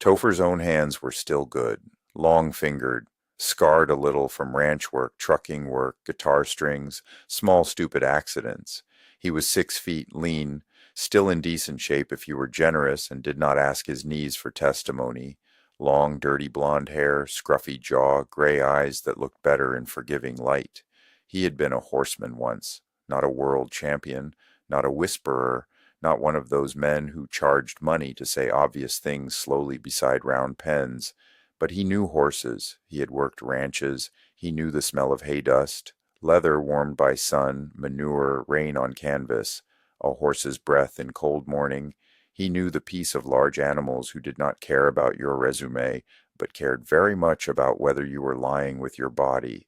Topher's own hands were still good, long-fingered, scarred a little from ranch work, trucking work, guitar strings, small stupid accidents. He was 6 feet, lean, still in decent shape if you were generous and did not ask his knees for testimony. Long, dirty blonde hair, scruffy jaw, gray eyes that looked better in forgiving light. He had been a horseman once, not a world champion, not a whisperer, not one of those men who charged money to say obvious things slowly beside round pens. But he knew horses, he had worked ranches, he knew the smell of hay dust, leather warmed by sun, manure, rain on canvas, a horse's breath in cold morning. He knew the peace of large animals who did not care about your resume, but cared very much about whether you were lying with your body.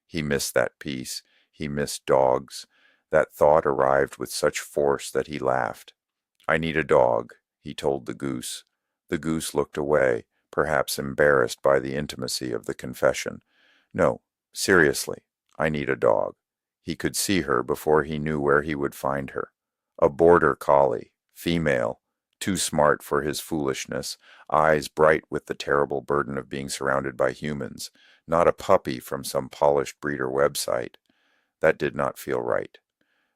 He missed that peace. He missed dogs. That thought arrived with such force that he laughed. "I need a dog," he told the goose. The goose looked away, perhaps embarrassed by the intimacy of the confession. "No, seriously, I need a dog." He could see her before he knew where he would find her. A border collie, female, too smart for his foolishness, eyes bright with the terrible burden of being surrounded by humans, not a puppy from some polished breeder website. That did not feel right.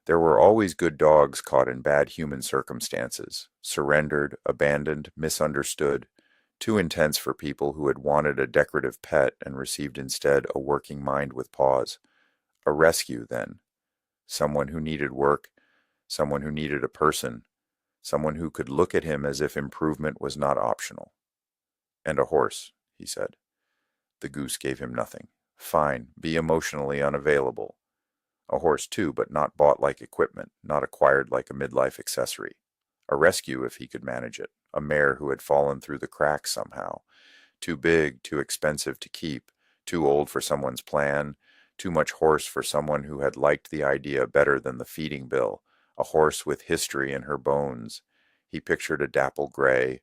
There were always good dogs caught in bad human circumstances, surrendered, abandoned, misunderstood, too intense for people who had wanted a decorative pet and received instead a working mind with paws. A rescue, then. Someone who needed work, someone who needed a person, someone who could look at him as if improvement was not optional. "And a horse," he said. The goose gave him nothing. "Fine, be emotionally unavailable." A horse too, but not bought like equipment, not acquired like a midlife accessory. A rescue if he could manage it, a mare who had fallen through the cracks somehow. Too big, too expensive to keep, too old for someone's plan, too much horse for someone who had liked the idea better than the feeding bill, a horse with history in her bones. He pictured a dapple gray,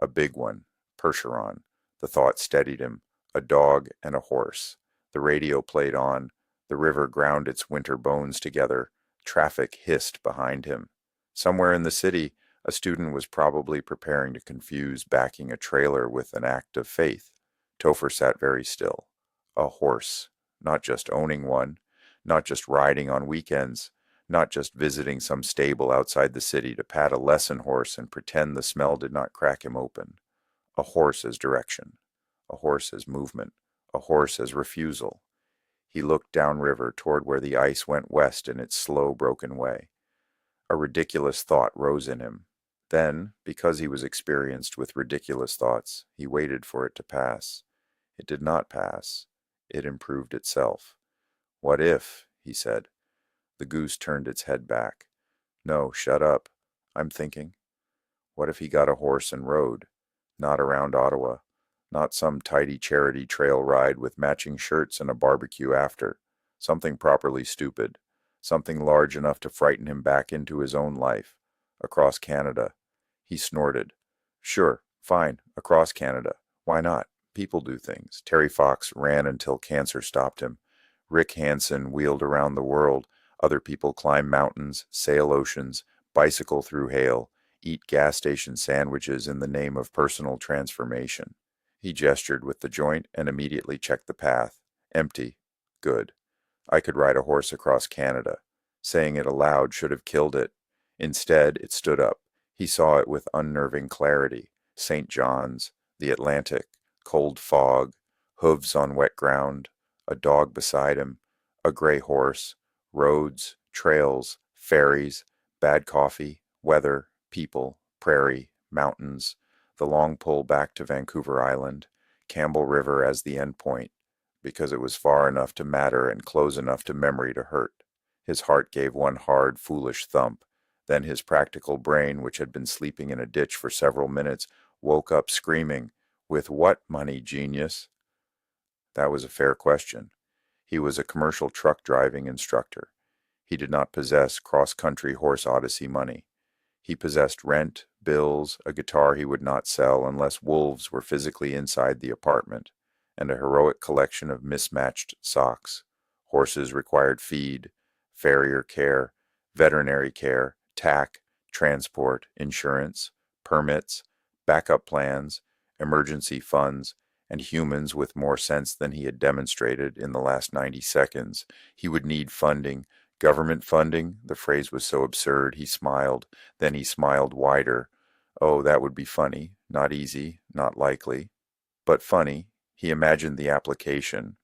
a big one, Percheron. The thought steadied him. A dog and a horse. The radio played on. The river ground its winter bones together. Traffic hissed behind him. Somewhere in the city, a student was probably preparing to confuse backing a trailer with an act of faith. Topher sat very still. A horse. Not just owning one. Not just riding on weekends. Not just visiting some stable outside the city to pat a lesson horse and pretend the smell did not crack him open. A horse as direction. A horse as movement. A horse as refusal. He looked downriver toward where the ice went west in its slow, broken way. A ridiculous thought rose in him. Then, because he was experienced with ridiculous thoughts, he waited for it to pass. It did not pass. It improved itself. "What if?" he said. The goose turned its head back. "No, shut up. I'm thinking. What if he got a horse and rode? Not around Ottawa. Not some tidy charity trail ride with matching shirts and a barbecue after. Something properly stupid. Something large enough to frighten him back into his own life. Across Canada." He snorted. "Sure, fine, across Canada. Why not? People do things. Terry Fox ran until cancer stopped him. Rick Hansen wheeled around the world. Other people climb mountains, sail oceans, bicycle through hail, eat gas station sandwiches in the name of personal transformation." He gestured with the joint and immediately checked the path. Empty. Good. I could ride a horse across Canada. Saying it aloud should have killed it. Instead, it stood up. He saw it with unnerving clarity. St. John's, the Atlantic, cold fog, hooves on wet ground, a dog beside him, a gray horse, roads, trails, ferries, bad coffee, weather, people, prairie, mountains, the long pull back to Vancouver Island, Campbell River as the end point, because it was far enough to matter and close enough to memory to hurt. His heart gave one hard, foolish thump. Then his practical brain, which had been sleeping in a ditch for several minutes, woke up screaming, "With what money, genius?" That was a fair question. He was a commercial truck driving instructor. He did not possess cross-country horse odyssey money. He possessed rent, bills, a guitar he would not sell unless wolves were physically inside the apartment, and a heroic collection of mismatched socks. Horses required feed, farrier care, veterinary care, tack, transport, insurance, permits, backup plans, emergency funds, and humans with more sense than he had demonstrated in the last 90 seconds. He would need funding. Government funding? The phrase was so absurd, he smiled. Then he smiled wider. Oh, that would be funny. Not easy, not likely. But funny. He imagined the application.